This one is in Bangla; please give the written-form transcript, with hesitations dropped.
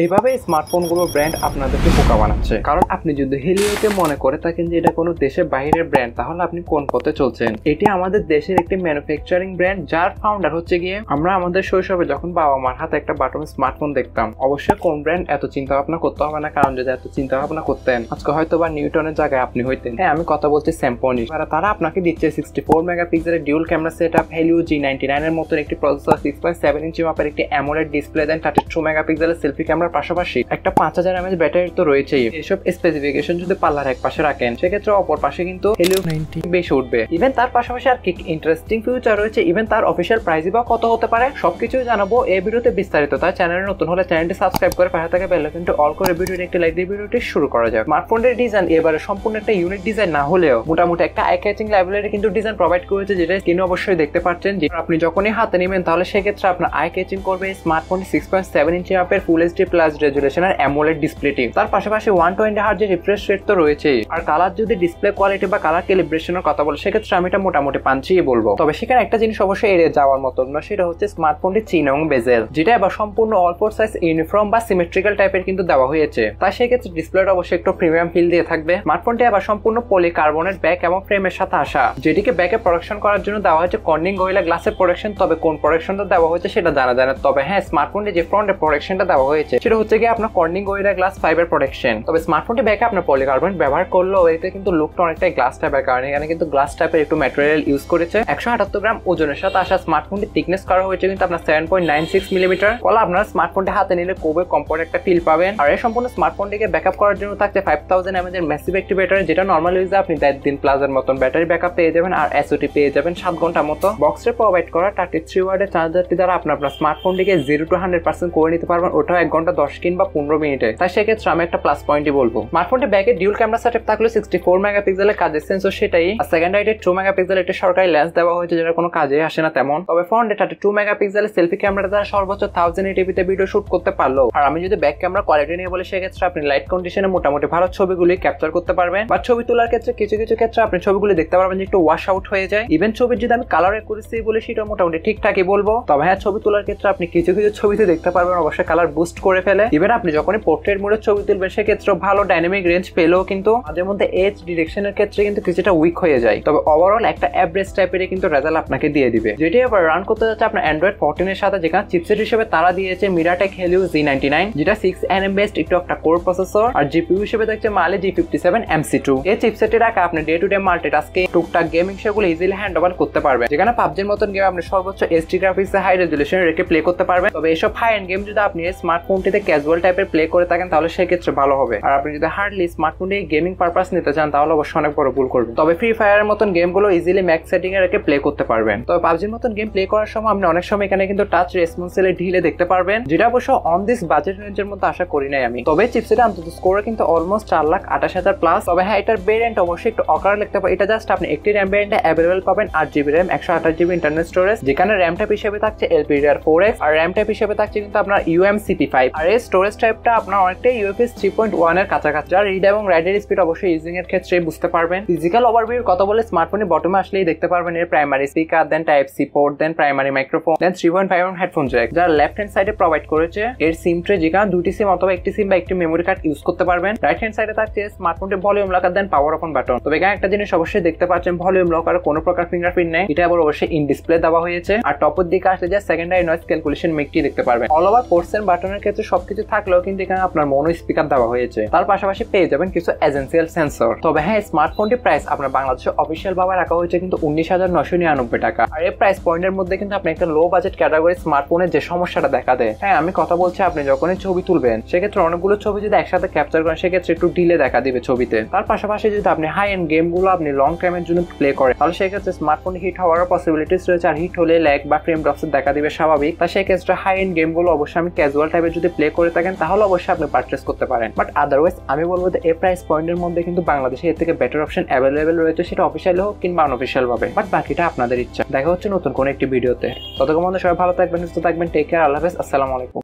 এভাবে স্মার্টফোনগুলোর ব্র্যান্ড আপনাদেরকে বোকা বানাচ্ছে। কারণ আপনি যদি হেলিওকে মনে করে থাকেন যে এটা কোনো দেশের বাইরের ব্র্যান্ড, তাহলে আপনি কোন পথে চলছেন। এটি আমাদের দেশের একটি ম্যানুফ্যাকচারিং ব্র্যান্ড, যার ফাউন্ডার হচ্ছে গিয়ে আমরা আমাদের শৈশবে যখন বাবা মার হাতে একটা বাটন স্মার্টফোন দেখতাম, অবশ্যই কোন ব্র্যান্ড এত চিন্তা ভাবনা করতে হবে না। কারণ যদি এত চিন্তা ভাবনা করতেন, আজকে হয়তো বা নিউটনের জায়গায় আপনি হইতেন। হ্যাঁ, আমি কথা বলছি স্যামসং। তারা আপনাকে দিচ্ছে 64 মেগাপিক্সেলের dual camera setup, Helio G99 এর মতন একটি প্রসেসর, 6.7 ইঞ্চি মাপের একটি অ্যামোলেড ডিসপ্লে, দেন 32 মেগাপিক্সেলের সেলফি ক্যামেরার পাশাপাশি একটা 5000 mAh ব্যাটারি তো রয়েছেই। এসব স্পেসিফিকেশন যদি পাল্লার এক পাশে রাখেন, সেক্ষেত্রে অপর পাশে কিন্তু হেলিও 90 বেশি উঠবে। ইভেন তার পাশাপাশি আর কি ইন্টারেস্টিং ফিউচার রয়েছে, ইভেন তার অফিসিয়াল প্রাইসই বা কত হতে পারে, সবকিছুই জানাবো এই ভিডিওতে বিস্তারিত। তাই চ্যানেলে নতুন হলে চ্যানেলটি সাবস্ক্রাইব করে পাশে থাকা বেল আইকনটি অল করে ভিডিওটি একটি লাইক দিয়ে ভিডিওটি শুরু করা যাক। স্মার্টফোনের ডিজাইন এবারে সম্পূর্ণ একটা ইউনিক ডিজাইন না হলেও মোটামুটি একটা আই ক্যাচিং লেভেলের কিন্তু ডিজাইন প্রোভাইড করেছে, যেটা স্ক্রিনে অবশ্যই দেখতে পাচ্ছেন। যে আপনি যখনই হাতে নেবেন, তাহলে সেক্ষেত্রে আপনার আই ক্যাচিং করবে স্মার্টফোনের 6.7 ইঞ্চি মাপের ফুল এইচডি প্লাস রেজুলেশনের অ্যামোলেড ডিসপ্লেটি। তার পাশাপাশি 120 হার্জ এর রিফ্রেশ রেট তো রয়েছেই। আর কালার যদি ডিসপ্লে কোয়ালিটি বা কালার ক্যালিব্রেশনের কথা বলে, সেক্ষেত্রে আমি এটা মোটামুটি পাঞ্চিই বলবো। তবে সেখানে একটা জিনিস অবশ্যই এড়িয়ে যাওয়ার মতো না, সেটা হচ্ছে স্মার্টফোনটির চিনং বেজেল, যেটা এবার সম্পূর্ণ অল ফোর সাইজ ইউনিফর্ম বা সিমেট্রিক্যাল টাইপের কিন্তু দেওয়া হয়েছে। তাই সেক্ষেত্রে ডিসপ্লেটা অবশ্যই একটু প্রিমিয়াম ফিল দিয়ে থাকবে। স্মার্টফোনটি আবার সম্পূর্ণ পলিকার্বনেট ব্যাক এবং ফ্রেমের সাথে আসা, যেটিকে ব্যাকে প্রোটেকশন করার জন্য দেওয়া হয়েছে কর্নিং গরিলা গ্লাসের প্রোটেকশন। তবে কোন প্রোটেকশনটা দেওয়া হয়েছে সেটা জানা যায় না। তবে হ্যাঁ, স্মার্টফোনটি যে ফ্রন্টের প্রোটেকশনটা দেওয়া হয়েছে, সেটা হচ্ছে গিয়ে আপনার কর্নিং গরিলা গ্লাস 5 এর প্রোটেকশন। তবে স্মার্টফোনটি ব্যাকে আপনার পলিকার্বনেট ব্যবহার করলেও এতে কিন্তু লুকটা অনেকটাই গ্লাস টাইপের, কারণ এখানে কিন্তু গ্লাস টাইপের একটু ম্যাটেরিয়াল ইউজ করেছে। 178 গ্রাম ওজনের সাথে আসা স্মার্টফোনটি থিকনেস করা হয়েছে কিন্তু আপনার 7.96 মিলিমিটার। ফলে আপনার স্মার্টফোনটি হাতে নিলে খুবই কমফোর্ট একটা ফিল পাবেন। আর এই সম্পূর্ণ স্মার্টফোনটিকে ব্যাকআপ করার জন্য থাকছে 5000 mAh এর ম্যাসিভ একটি ব্যাটারি, যেটা নরমাল ইউজে আপনি 10 দিন প্লাসের মতন ব্যাটারি ব্যাকআপ পেয়ে যাবেন। আর এসওটি পেয়ে যাবেন 7 ঘন্টা মতো। বক্সে প্রোভাইড করা 33 ওয়াটের চার্জারটি দ্বারা আপনার স্মার্টফোনটিকে 0 to 100% করে নিতে পারবেন, ওটাও 1 ঘন্টা 10 কিংবা 15 মিনিটে। তাই সেক্ষেত্রে আমি একটা প্লাস পয়েন্টই বলবো। স্মার্টফোনটি ব্যাকে ডিউল ক্যামেরা সেটআপ থাকলে 64 মেগাপিক্সেলের কাজের সেন্সর সেটাই, আর সেকেন্ড সাইডে 2 মেগাপিক্সেলের একটা সরকারি লেন্স দেওয়া হয়েছে, যেটা কোনো কাজে আসে না তেমন। তবে ফ্রন্টে 32 মেগাপিক্সেলের সেলফি ক্যামেরা দ্বারা সর্বোচ্চ 1080p তে ভিডিও শুট করতে পারলো। আর আমি যদি ব্যাক ক্যামেরা কোয়ালিটি নিয়ে বলি, সেক্ষেত্রে আপনি লাইট কন্ডিশনে মোটামুটি ভালো ছবিগুলি ক্যাপচার করতে পারবেন। বা ছবি তোলার ক্ষেত্রে কিছু কিছু ক্ষেত্রে আপনি ছবিগুলি দেখতে পারবেন যে একটু ওয়াশ আউট হয়ে যায়। ইভেন ছবির যদি আমি কালার অ্যাকুরেসি বলি, সেটা মোটামুটি ঠিকঠাকই বলবো। তবে হ্যাঁ, ছবি তোলার ক্ষেত্রে আপনি কিছু কিছু ছবিতে দেখতে পারবেন অবশ্যই কালার বুস্ট করে ফেলে। ইভেন আপনি যখনই পোর্ট্রেট মোডে ছবি তুলবেন, সেক্ষেত্রে ভালো ডাইনামিক রেঞ্জ পেলেও কিন্তু মাঝে মধ্যে এজ ডিরেকশনের ক্ষেত্রে কিন্তু কিছুটা উইক হয়ে যায়। তবে ওভারঅল একটা অ্যাভারেজ টাইপের কিন্তু রেজাল্ট আপনাকে দিয়ে দিবে। যেটি আবার রান করতে যাচ্ছে আপনার অ্যান্ড্রয়েড 14 এর সাথে, যেখানে চিপসেট হিসেবে তারা দিয়েছে মিরাটেক হেলিও G99, যেটা 6nm বেসড একটু একটা কোর প্রসেসর। আর জিপিইউ হিসেবে দেখছে মালে G57 MC2। এই চিপসেটের রাখা আপনি ডে টু ডে মাল্টিটাস্কিং, টুকটাক গেমিং সেগুলো ইজিলি হ্যান্ড ওভার করতে পারবেন। যেখানে পাবজির মতন গেম আপনি সর্বোচ্চ এইচডি গ্রাফিক্সে হাই রেজুলেশন রেখে প্লে করতে পারবেন। তবে এসব হাই এন্ড গেম যদি আপনি স্মার্টফোনটিতে ক্যাজুয়াল টাইপের প্লে করে থাকেন, তাহলে সেক্ষেত্রে ভালো হবে। আর আপনি যদি হার্ডলি স্মার্টফোনে গেমিং পারপাস নিতে চান, তাহলে অবশ্যই অনেক বড় ভুল করবেন। তবে ফ্রি ফায়ারের মতন গেমগুলো ইজিলি ম্যাক্স সেটিং এ রেখে প্লে করতে পারবেন। তবে পাবজির মতন গেম প্লে করার সময় আপনি অনেক সময় এখানে কিন্তু টাচ রেসপন্সিলে ঢিলে দেখতে পারবেন, যেটা অবশ্য অন দিস বাজেট রেঞ্জের মধ্যে আশা করি নাই আমি। তবে চিপসেটে অন্তত স্কোর কিন্তু অলমোস্ট 4,28,000 প্লাস। তবে হ্যাঁ, এটার ভেরিয়েন্ট অবশ্যই একটু অকার লিখতে পারে। এটা জাস্ট আপনি একটি র্যাম ভেরিয়েন্টে অ্যাভেলেবল পাবেন, 8GB RAM, 128GB internal storage, যেখানে র্যাম টাইপ হিসেবে থাকছে LPDDR4X, আর র্যাম টাইপ হিসেবে থাকছে কিন্তু আপনার UMCP5। আর এই স্টোরেজ টাইপটা আপনার অনেকটাই UFS 3.1 এর কাছাকাছি। আর রিড এবং রাইটের স্পিড অবশ্যই ইউজিং এর ক্ষেত্রে বুঝতে পারবেন। ফিজিক্যাল ওভারভিউর কথা বলে স্মার্টফোনে বটমে আসলেই দেখতে পারবেন এর প্রাইমারি স্পিকার, দেন টাইপ সি পোর্ট, দেন প্রাইমারি মাইক্রোফোন, দেন 3.5mm হেডফোন জ্যাক, যার লেফট হ্যান্ড সাইডে প্রোভাইড করেছে এর সিম ট্রে, যেখানে দুটি সিম অথবা একটি সিম বা একটি মেমোরি কার্ড ইউজ করতে পারবেন। রাইট হ্যান্ড সাইডে থাকছে স্মার্টফোনটির volume locker, then power on button. তবে এখানে একটা জিনিস অবশ্যই দেখতে পাচ্ছেন, ভলিউম লকারে কোনো প্রকার ফিঙ্গারপ্রিন্ট নেই, এটা আবার অবশ্যই ইন ডিসপ্লে দেওয়া হয়েছে। আর টপের দিকে আসলে যে সেকেন্ডারি নয়েজ ক্যালকুলেশন মেকটি দেখতে পারবেন। অল ওভার পোর্টস এন্ড বাটনের ক্ষেত্রে সবকিছু থাকলেও কিন্তু এখানে আপনার মোনো স্পিকার দেওয়া হয়েছে। তার পাশাপাশি পেয়ে যাবেন কিছু এজেন্সিয়াল সেন্সর। তবে হ্যাঁ, স্মার্টফোনটির প্রাইস আপনার বাংলাদেশের অফিসিয়াল ভাবে রাখা হয়েছে কিন্তু 19,999 টাকা। আর এই প্রাইস পয়েন্টের মধ্যে কিন্তু আপনি একটা লো বাজেট ক্যাটাগরি স্মার্টফোনের যে সমস্যাটা দেখা দেয়, হ্যাঁ আমি কথা বলছি, আপনি যখনই ছবি তুলবেন, সেক্ষেত্রে অনেকগুলো ছবি যদি একসাথে ক্যাপচার করেন, সেক্ষেত্রে একটু ডিলে দেখা দিবে ছবিতে। তার পাশাপাশি যদি আপনি হাই এন্ড গেমগুলো আপনি লং টাইমের জন্য প্লে করেন, তাহলে সেক্ষেত্রে স্মার্টফোন হিট হওয়ার পসিবিলিটিস রয়েছে। আর হিট হলে ল্যাগ বা ফ্রেম ড্রপস দেখা দিবে স্বাভাবিক। তাই সেক্ষেত্রে হাই এন্ড গেমগুলো অবশ্যই আমি ক্যাজুয়াল টাইপের যদি প্লে করে থাকেন, তাহলে অবশ্যই আপনি পারচেস করতে পারেন। বাট আদারওয়াইজ আমি বলবো যে এই প্রাইস পয়েন্টের মধ্যে কিন্তু বাংলাদেশে এর থেকে বেটার অপশন অ্যাভেলেবেল রয়েছে, সেটা অফিসিয়াল হোক কিংবা আনঅফিসিয়াল ভাবে। বাট বাকিটা আপনাদের ইচ্ছা। দেখা হচ্ছে নতুন কোন একটি ভিডিওতে। ততক্ষণ সবাই ভালো থাকবেন, সুস্থ থাকবেন। টেক কেয়ার, আল্লাহ হাফেজ, আসসালামু আলাইকুম।